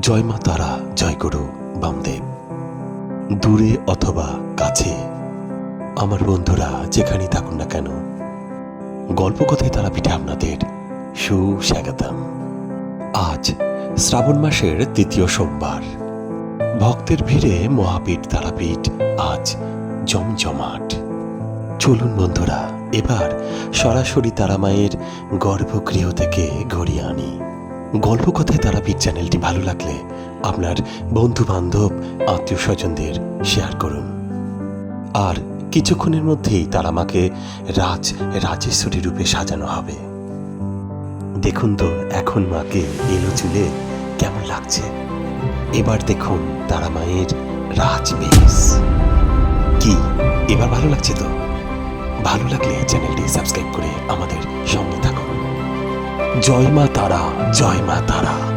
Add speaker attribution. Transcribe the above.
Speaker 1: জয় মা তারা, জয় গুরু বামদেব। দূরে অথবা কাছে আমার বন্ধুরা যেখানেই থাকুন না কেন, গল্পকথায় তারাপীঠে আপনাদের সুস্বাগতম। আজ শ্রাবণ মাসের তৃতীয় সোমবার। ভক্তের ভিড়ে মহাপীঠ তারাপীঠ আজ জমজমাট। চলুন বন্ধুরা, এবার সরাসরি তারামায়ের গর্ভগৃহ থেকে ঘুরিয়ে আনি। গল্পকথায় তারাপীঠ চ্যানেলটি ভালো লাগলে আপনার বন্ধু বান্ধব আত্মীয় স্বজনদের শেয়ার করুন। আর কিছুক্ষণের মধ্যেই তারামাকে রাজেশ্বরী রূপে সাজানো হবে। দেখুন তো এখন মাকে এলো চুলে কেমন লাগছে। এবার দেখুন তারামায়ের রাজবেশ। কি এবার ভালো লাগছে তো? ভালো লাগলে চ্যানেলটি সাবস্ক্রাইব করে আমাদের সঙ্গে থাকুন। জয় মা তারা, জয় মা তারা।